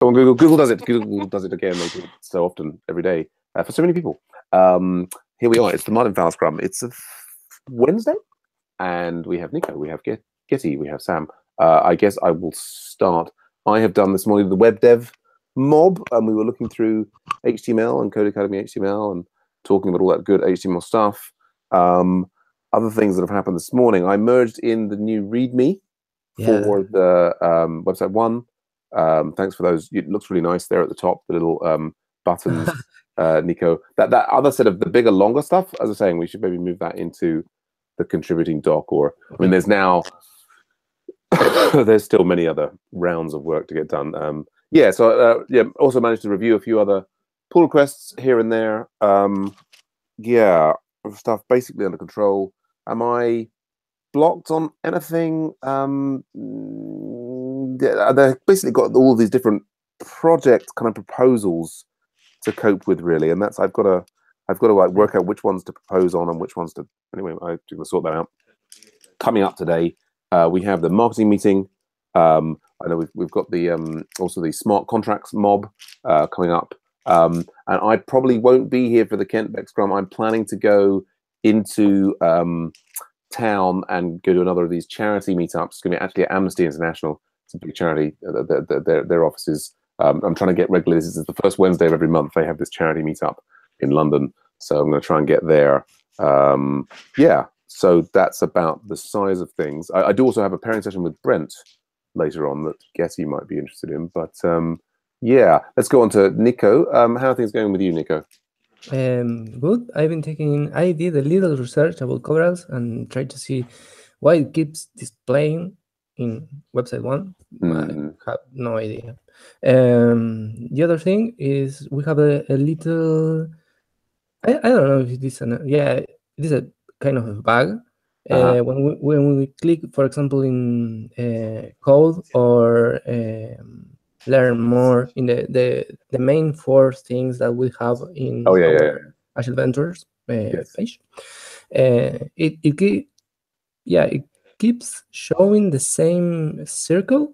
Oh, Google does it. Google does it again. They do it so often every day for so many people. Here we are. It's the Martin Fowler Scrum. It's a Wednesday, and we have Nico, we have Getty, we have Sam. I guess I will start. I have done this morning the web dev mob, and we were looking through HTML and Code Academy HTML and talking about all that good HTML stuff. Other things that have happened this morning, I merged in the new README for the website one. Thanks for those. It looks really nice there at the top, the little buttons, Nico. That other set of the bigger, longer stuff, as I was saying, we should maybe move that into the contributing doc, or I mean, there's now there's still many other rounds of work to get done. Yeah, so yeah, also managed to review a few other pull requests here and there. Yeah, stuff basically under control. Am I blocked on anything? They've basically got all these different project kind of proposals to cope with, really, and that's I've got to like work out which ones to propose on and which ones to. Anyway, I'm going to sort that out. Coming up today, we have the marketing meeting. I know we've got the also the smart contracts mob coming up, and I probably won't be here for the Kent Beck Scrum. I'm planning to go into town and go to another of these charity meetups. It's going to be actually at Amnesty International. It's a big charity. Their offices. I'm trying to get regularly. This is the first Wednesday of every month. They have this charity meetup in London, so I'm going to try and get there. Yeah, so that's about the size of things. I do also have a pairing session with Brent later on that Getty might be interested in. But yeah, let's go on to Nico. How are things going with you, Nico? Good. I did a little research about coveralls and tried to see why it keeps displaying in website one. I have no idea. The other thing is we have a little. I don't know if it is it is a kind of a bug. When we click, for example, in code or learn more in the main four things that we have in our Agile Ventures page, it keeps showing the same circle.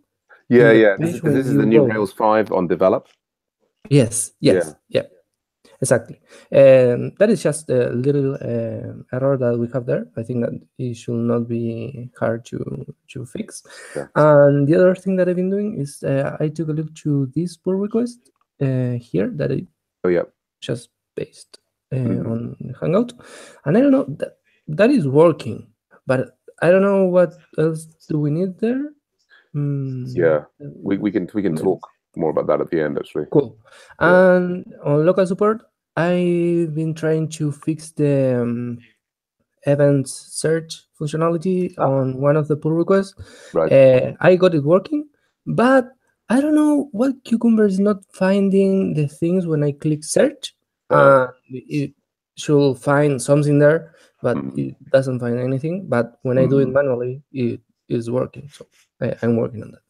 Yeah. This is the new Rails 5 on develop. Yes. Yeah. Exactly. That is just a little error that we have there. I think that it should not be hard to fix. Yeah. And the other thing that I've been doing is I took a look to this pull request here that I just pasted on Hangout. And I don't know, that is working, but I don't know what else do we need there. Yeah, we can talk more about that at the end, actually. Cool. And on local support, I've been trying to fix the events search functionality on one of the pull requests. Right. I got it working, but I don't know what Cucumber is not finding the things when I click search. It should find something there, but it doesn't find anything. But when I do it manually, it is working. So I'm working on that.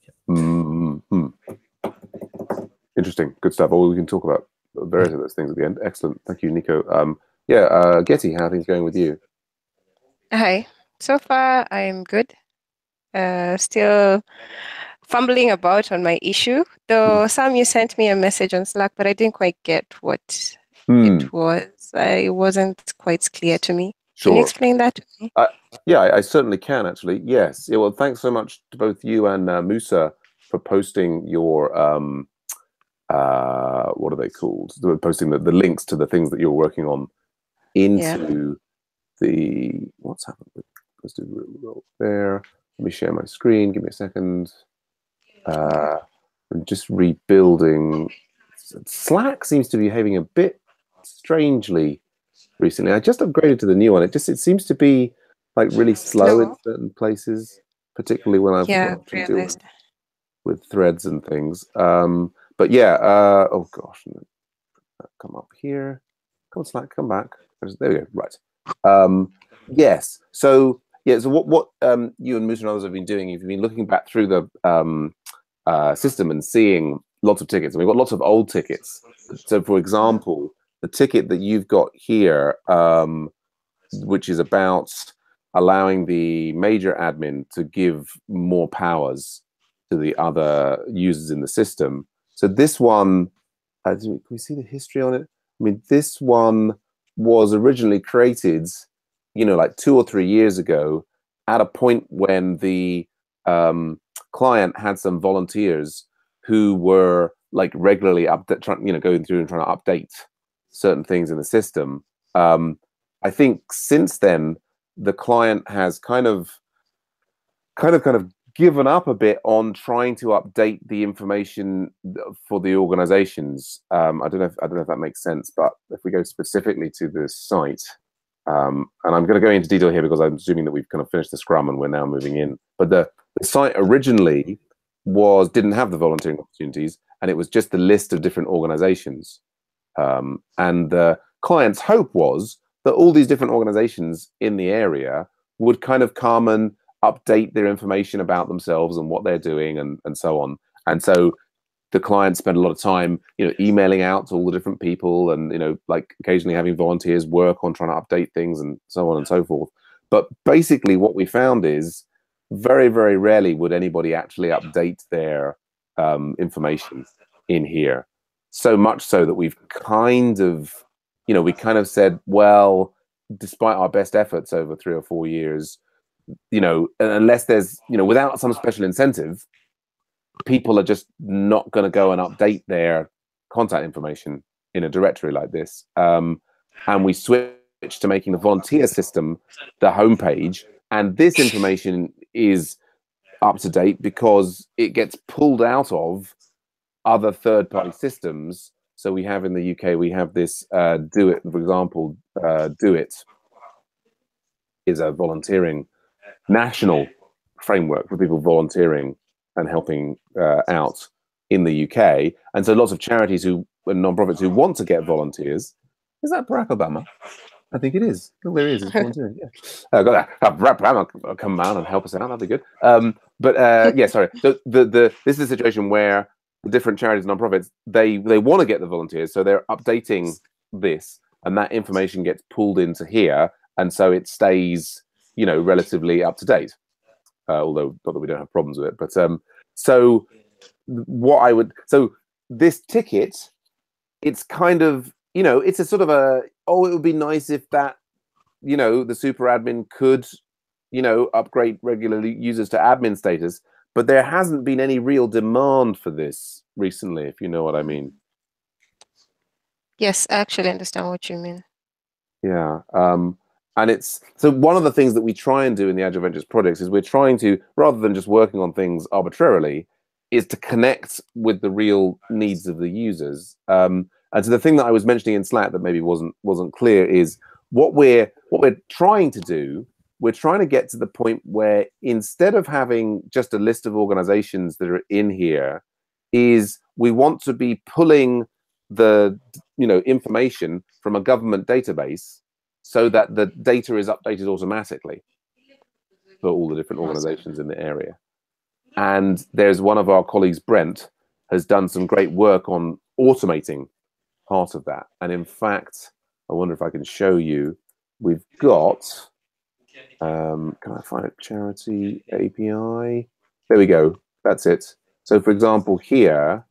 Interesting. Good stuff. Well, we can talk about various of those things at the end. Excellent. Thank you, Nico. Getty, how are things going with you? Hi. So far, I'm good. Still fumbling about on my issue. Though, Sam, you sent me a message on Slack, but I didn't quite get what it was. It wasn't quite clear to me. Sure. Can you explain that to me? Yeah, I certainly can, actually. Yes. Yeah, well, thanks so much to both you and Musa for posting your what are they called? Posting the links to the things that you're working on into the what's happened. Let's do the roll there. Let me share my screen. Give me a second. I'm just rebuilding. Slack seems to be behaving a bit strangely recently. I just upgraded to the new one. It seems to be like really slow in certain places, particularly when I've got to deal with threads and things. But yeah, oh gosh, come up here. Come on, Slack, come back. There we go. Right. Yes. So yeah. So what you and Musa and others have been doing? You've been looking back through the system and seeing lots of tickets. And we've got lots of old tickets. So, for example, the ticket that you've got here, which is about allowing the major admin to give more powers to the other users in the system. So this one, can we see the history on it? I mean, this one was originally created, like 2 or 3 years ago, at a point when the client had some volunteers who were like regularly going through and trying to update certain things in the system. I think since then the client has kind of given up a bit on trying to update the information for the organizations. I don't know if that makes sense, but if we go specifically to the site, and I'm going to go into detail here because I'm assuming that we've kind of finished the Scrum and we're now moving in. But the site originally didn't have the volunteering opportunities, and it was just the list of different organizations. And the client's hope was that all these different organizations in the area would kind of come and update their information about themselves and what they're doing and so on. And so the client spent a lot of time, emailing out to all the different people and, like occasionally having volunteers work on trying to update things and so on and so forth. But basically what we found is very, very rarely would anybody actually update their information in here. So much so that we've kind of said, well, despite our best efforts over 3 or 4 years, unless there's, without some special incentive, people are just not going to go and update their contact information in a directory like this. And we switched to making the volunteer system the homepage. And this information is up to date because it gets pulled out of other third-party systems. So we have in the UK, we have this Do It, for example. Do It is a volunteering national framework for people volunteering and helping out in the UK. And so lots of charities and nonprofits who want to get volunteers. Is that Barack Obama? I think it is. Oh, there he is. It's volunteering. Yeah. Got that. Barack Obama come out and help us out. That'd be good. Yeah, sorry. So this is a situation where the different charities and nonprofits, they want to get the volunteers, so they're updating this, and that information gets pulled into here, and so it stays, relatively up to date. Although not that we don't have problems with it, but so this ticket, it's kind of, it's a sort of it would be nice if that, the super admin could, upgrade regular users to admin status, but there hasn't been any real demand for this recently, if you know what I mean. Yes, I actually understand what you mean. Yeah. And it's so one of the things that we try and do in the Agile Ventures projects is we're trying to, rather than just working on things arbitrarily, is to connect with the real needs of the users. And so the thing that I was mentioning in Slack that maybe wasn't clear is what we're trying to do. We're trying to get to the point where instead of having just a list of organizations that are in here, is we want to be pulling the information from a government database so that the data is updated automatically for all the different organizations in the area. And there's one of our colleagues, Brent, has done some great work on automating part of that. And in fact, I wonder if I can show you, we've got, can I find a charity API? There we go. That's it. So for example, here,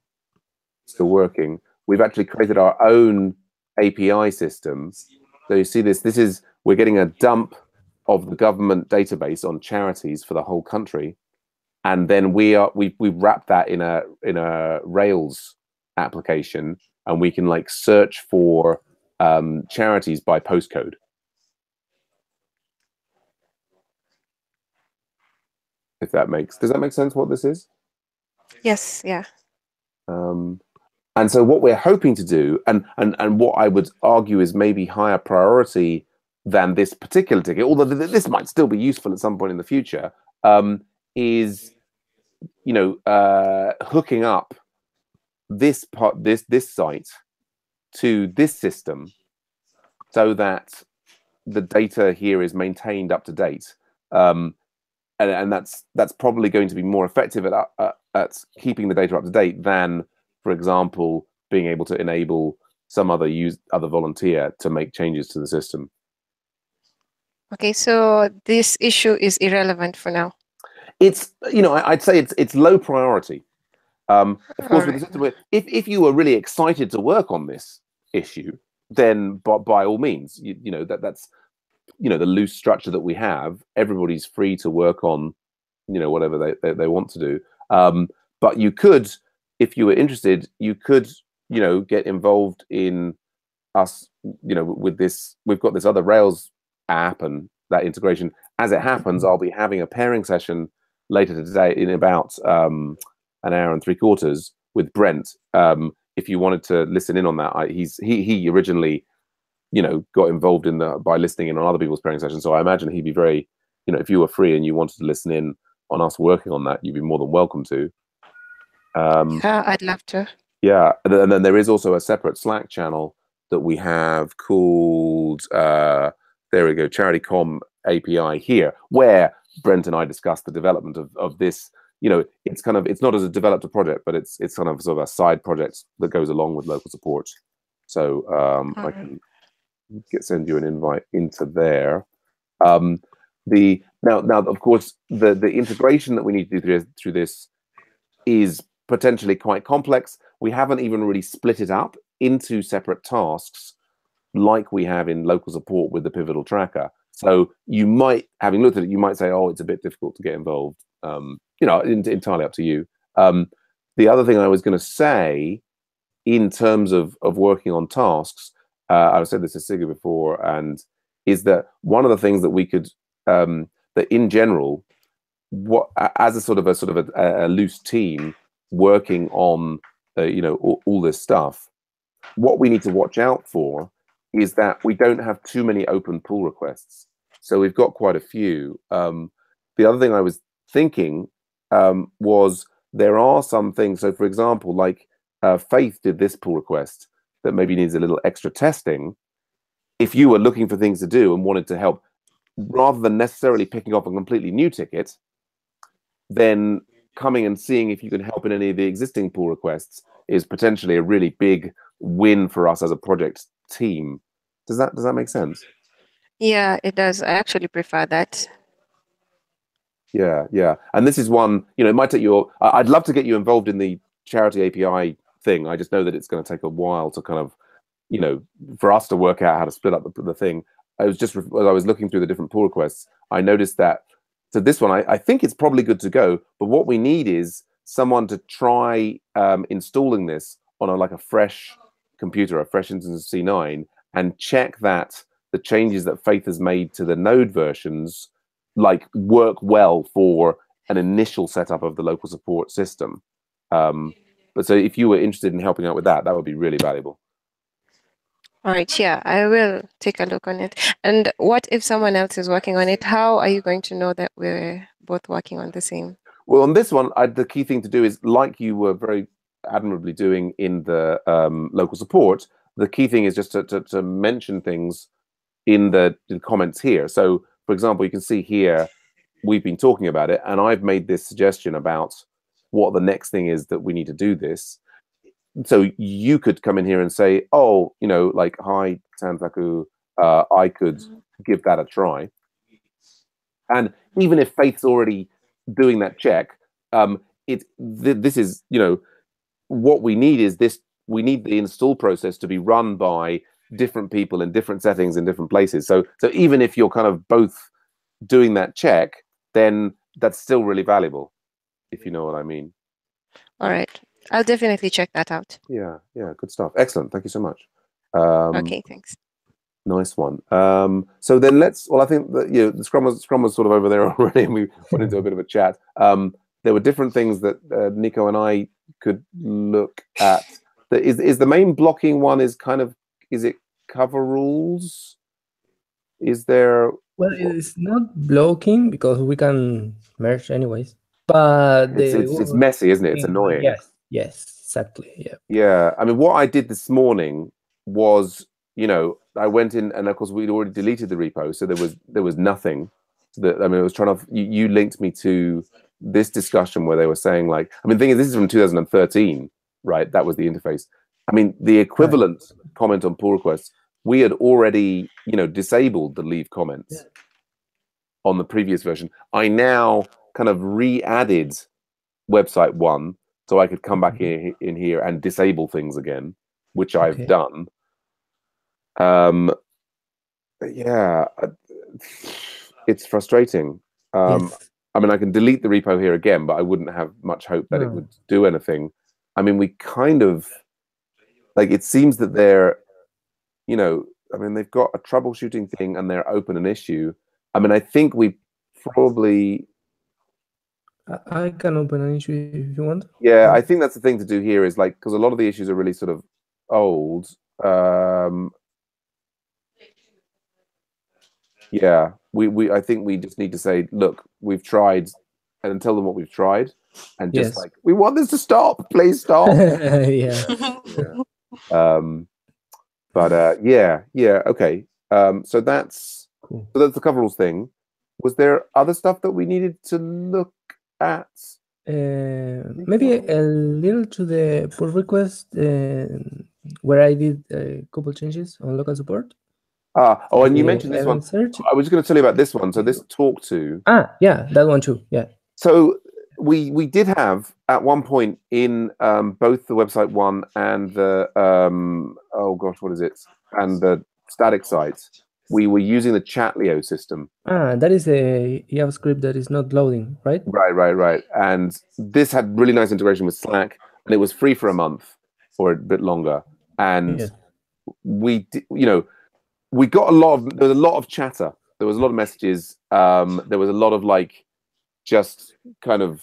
still working, we've actually created our own API system. So you see this, we're getting a dump of the government database on charities for the whole country. And then we wrap that in a Rails application, and we can like search for charities by postcode. Does that make sense what this is? Yes, yeah. And so what we're hoping to do, and what I would argue is maybe higher priority than this particular ticket, although this might still be useful at some point in the future, is hooking up this site to this system so that the data here is maintained up to date. And that's probably going to be more effective at keeping the data up to date than, for example, being able to enable some other volunteer to make changes to the system. Okay, so this issue is irrelevant for now. It's I'd say it's low priority. Of course, with the system, if you were really excited to work on this issue, then by all means, you know that's the loose structure that we have. Everybody's free to work on whatever they want to do. But you could, if you were interested, you could get involved in us with this. We've got this other Rails app and that integration. As it happens, I'll be having a pairing session later today in about an hour and 3/4 with Brent. If you wanted to listen in on that, he originally got involved in by listening in on other people's pairing sessions. So I imagine he'd be very, if you were free and you wanted to listen in on us working on that, you'd be more than welcome to. Yeah, I'd love to. Yeah, and then there is also a separate Slack channel that we have called there we go, CharityCom API here, where Brent and I discuss the development of this. It's not as a developer project, but it's kind of sort of a side project that goes along with local support. So I can send you an invite into there. Now of course the integration that we need to do through this is potentially quite complex. We haven't even really split it up into separate tasks like we have in local support with the pivotal tracker. So you might, having looked at it, you might say, oh, it's a bit difficult to get involved. Entirely up to you. The other thing I was going to say in terms of working on tasks, I've said this to Sigga before, and is that one of the things that we could, that in general, as a sort of a loose team working on, all this stuff, what we need to watch out for is that we don't have too many open pull requests. So we've got quite a few. The other thing I was thinking was there are some things. So for example, like Faith did this pull request that maybe needs a little extra testing. If you were looking for things to do and wanted to help, rather than necessarily picking up a completely new ticket, then coming and seeing if you can help in any of the existing pull requests is potentially a really big win for us as a project team. Does that make sense? Yeah, it does. I actually prefer that. Yeah. And this is one, it might take you, I'd love to get you involved in the charity API thing. I just know that it's going to take a while to kind of, for us to work out how to split up the thing. As I was looking through the different pull requests, I noticed that, so this one, I think it's probably good to go, but what we need is someone to try installing this on a fresh computer, a fresh instance of C9, and check that the changes that Faith has made to the node versions work well for an initial setup of the local support system. But so if you were interested in helping out with that, that would be really valuable. All right, yeah, I will take a look on it. And what if someone else is working on it? How are you going to know that we're both working on the same? Well, on this one, the key thing to do is, like you were very admirably doing in the local support, the key thing is just to mention things in the comments here. So, for example, you can see here, we've been talking about it, and I've made this suggestion about what the next thing is that we need to do this. So you could come in here and say, oh, hi, Tantaku, I could give that a try. And even if Faith's already doing that check, this is, what we need is this. We need the install process to be run by different people in different settings in different places. So even if you're kind of both doing that check, then that's still really valuable, if you know what I mean. All right. I'll definitely check that out. Yeah, good stuff. Excellent. Thank you so much. Okay, thanks. Nice one. So then I think that the Scrum was sort of over there already, and we went into a bit of a chat. There were different things that Nico and I could look at. Is the main blocking one is it cover rules? Is there? Well, it's not blocking because we can merge anyways. But it's messy, isn't it? It's annoying. Yes, exactly. Yeah. Yeah. I mean, what I did this morning was, I went in, and of course we'd already deleted the repo, so there was nothing. I was trying to. You linked me to this discussion where they were saying the thing is, this is from 2013, right? That was the interface. I mean, the equivalent comment on pull requests, we had already, disabled the leave comments on the previous version. I now kind of re-added website 1 so I could come back in here and disable things again, which I've done. Yeah, it's frustrating. Yes. I mean, I can delete the repo here again, but I wouldn't have much hope that it would do anything. I mean, we kind of, like, it seems that they're, you know, I mean, they've got a troubleshooting thing and they're open an issue. I mean, I think we probably... I can open an issue if you want. Yeah, I think that's the thing to do here is, like, because a lot of the issues are really sort of old. Yeah, I think we just need to say, look, we've tried, and tell them what we've tried, and just like, we want this to stop. Please stop. Yeah. But yeah, okay. So that's Cool. So that's the coveralls thing. Was there other stuff that we needed to look at? Maybe a little to the pull request where I did a couple changes on local support. Oh, and you mentioned this one. Search. I was going to tell you about this one. So this talk to. Yeah, that one too. Yeah. So we did have at one point in both the website one and the oh gosh, what is it? And the static sites, we were using the Chatlio system. That is a JavaScript that is not loading, right? Right. And this had really nice integration with Slack, and it was free for a month or a bit longer. And we, we got there was a lot of chatter. There was a lot of messages. There was a lot of like, just kind of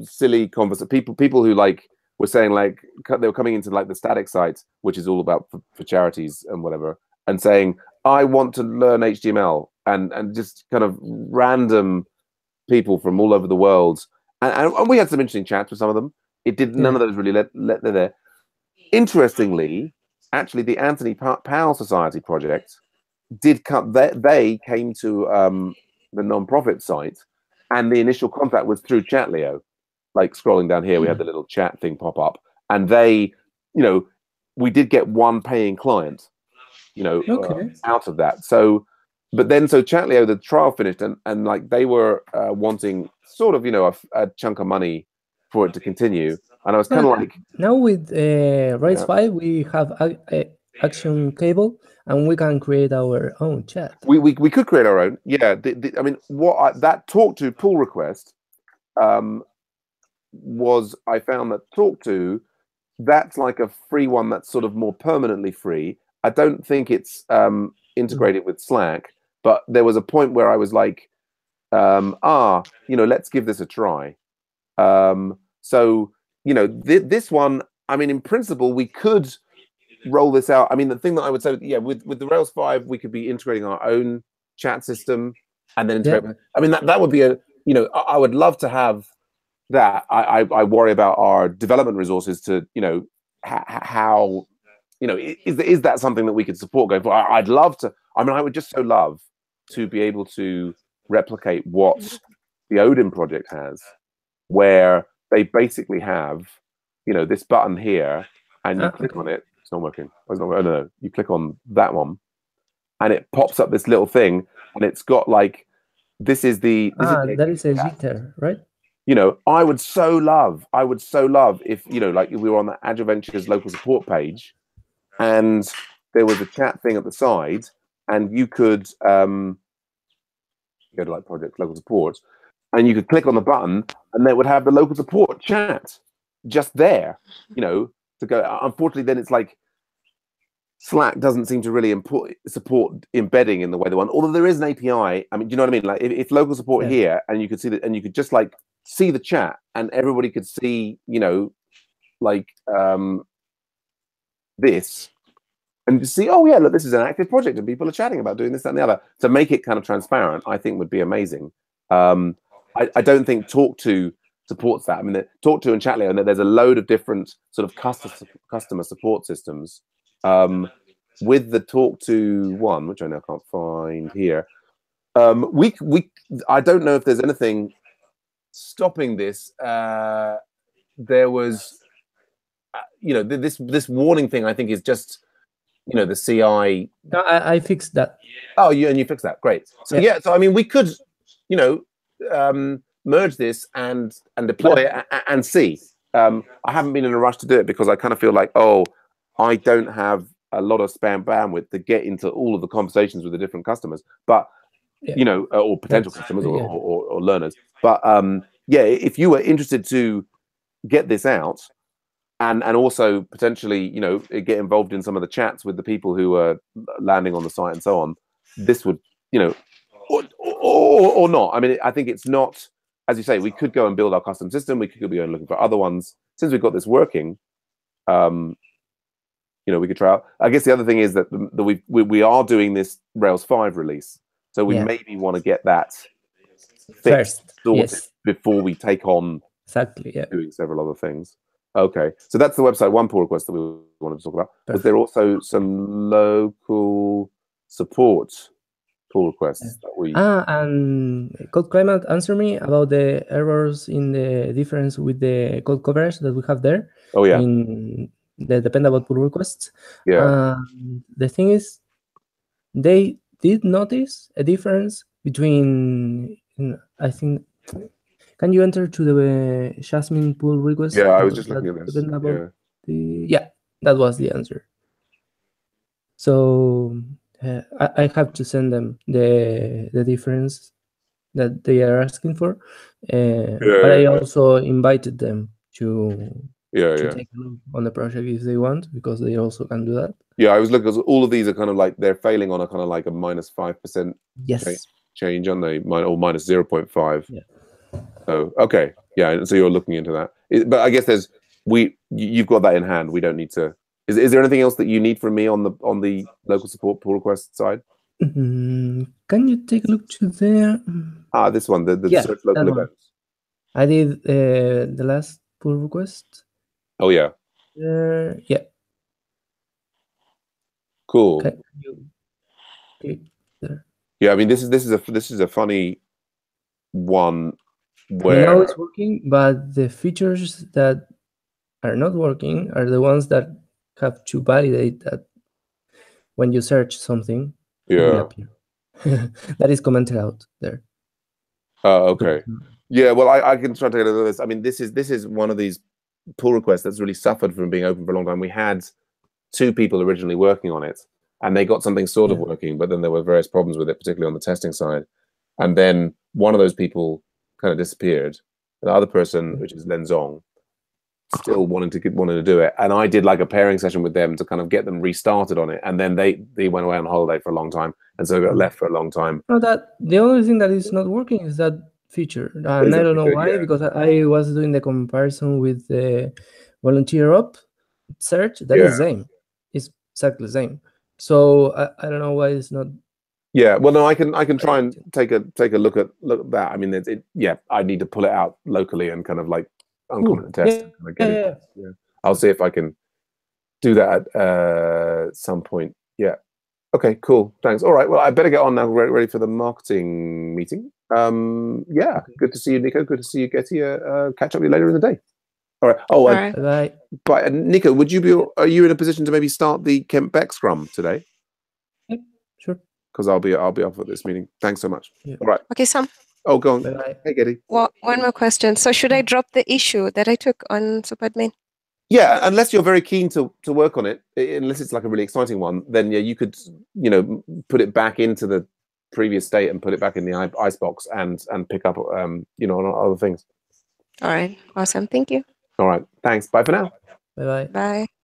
silly conversation. People who like were saying like they were coming into like the static site, which is all about for charities and whatever, and saying, I want to learn HTML, and just kind of random people from all over the world. And we had some interesting chats with some of them. It did none of those really let there. Interestingly, actually, the Anthony Powell Society project did come. They came to the non-profit site, and the initial contact was through Chatlio. Like scrolling down here, we had the little chat thing pop up, and they, we did get one paying client, out of that. So, but then Chatlio, the trial finished, and like they were wanting sort of, a chunk of money for it to continue. And I was kind of like, now with Raise 5, we have a action cable, and we can create our own chat. We could create our own. Yeah. I mean, that talk to pull request was, I found that talk to, that's like a free one that's sort of more permanently free. I don't think it's integrated with Slack, but there was a point where I was like, let's give this a try. So, this one, I mean, in principle, we could roll this out. I mean, the thing that I would say, with the Rails 5, we could be integrating our own chat system and then integrate. I mean, that would be I would love to have that. I worry about our development resources to, how, is that something that we could support going forward? I'd love to. I mean, I would just so love to be able to replicate what the Odin project has, where they basically have, this button here, and you click on it. It's not working. Oh, no. You click on that one, and it pops up this little thing, and it's got like, this is the that is a jitter, right? I would so love if, like if we were on the Agile Ventures local support page, and there was a chat thing at the side, and you could go to like project local support, and you could click on the button, and they would have the local support chat just there, to go. Unfortunately, then it's like Slack doesn't seem to really support embedding in the way they want. Although there is an API. I mean, do you know what I mean? Like if local support here, and you could see that, and you could just like see the chat, and everybody could see, like this, and to see, oh yeah, look, this is an active project, and people are chatting about doing this, that, and the other. To make it kind of transparent, I think would be amazing. I don't think Talk To supports that. I mean, Talk To and Chatlio, and there's a load of different sort of customer support systems. With the Talk To one, which I now can't find here, I don't know if there's anything stopping this. There was, this warning thing. I think is just, the CI. No, I fixed that. Oh, you fixed that. Great. So so I mean, we could, merge this and deploy it and see. I haven't been in a rush to do it because I kind of feel like, oh, I don't have a lot of spam bandwidth to get into all of the conversations with the different customers, but you know, or potential customers or learners. But yeah, if you were interested to get this out and also potentially, you know, get involved in some of the chats with the people who are landing on the site and so on, this would, you know, or not. I mean, I think it's not, as you say, we could go and build our custom system. We could go and looking for other ones. Since we've got this working, you know, we could try out. I guess the other thing is that we are doing this Rails 5 release, so we maybe want to get that fixed, sorted before we take on doing several other things. Okay, so that's the website one pull request that we wanted to talk about. Was there also some local support pull requests that we? And Code Climate answered me about the errors in the difference with the code coverage that we have there. Oh yeah. In the dependable pull requests. Yeah. The thing is, they did notice a difference between, I think, can you enter to the Jasmine pull request? Yeah, I was just looking at this. Yeah, that was the answer. So I have to send them the difference that they are asking for. But I also invited them to take a look on the project if they want, because they also can do that. Yeah, I was looking at all of these are kind of like they're failing on a kind of like a -5% change, aren't they? Or -0.5. Yeah. Oh, okay. Yeah, so you're looking into that. But I guess you've got that in hand. We don't need to. Is there anything else that you need from me on the local support pull request side? Can you take a look to there? This one, the search local events. I did the last pull request. Oh yeah. Yeah. Cool. Can you click there? Yeah, I mean this is a funny one where now it's working, but the features that are not working are the ones that have to validate that when you search something, it will appear. That is commented out there. Oh, okay. Yeah, well, I can try to get into this. I mean, this is one of these pull requests that's really suffered from being open for a long time. We had 2 people originally working on it, and they got something sort of working, but then there were various problems with it, particularly on the testing side. And then one of those people kind of disappeared. The other person, which is Lenzong, still wanted to do it, and I did like a pairing session with them to kind of get them restarted on it, and then they went away on holiday for a long time, and so got left for a long time. No, the only thing that is not working is that feature, and I don't know why, because I was doing the comparison with the volunteer up search. That is the same. It's exactly the same. So I don't know why it's not. Yeah, well, no, I can try and take a look at that. I mean, I need to pull it out locally and kind of like uncomment test. Yeah. I'll see if I can do that at some point. Yeah. Okay, cool. Thanks. All right. Well, I better get on now, ready for the marketing meeting. Yeah. Good to see you, Nico. Good to see you, Getty. Catch up with you later in the day. All right. Oh, bye. But Nico, are you in a position to maybe start the Kent Beck Scrum today? Yep, sure. Because I'll be off at this meeting. Thanks so much. Yeah. All right. Okay, Sam. Oh, go on. Bye. Hey, Getty. Well, one more question. So should I drop the issue that I took on SuperAdmin? Yeah, unless you're very keen to work on it, unless it's like a really exciting one, then yeah, you could, you know, put it back into the previous state and put it back in the icebox and pick up, you know, on other things. All right. Awesome. Thank you. All right. Thanks. Bye for now. Bye. Bye.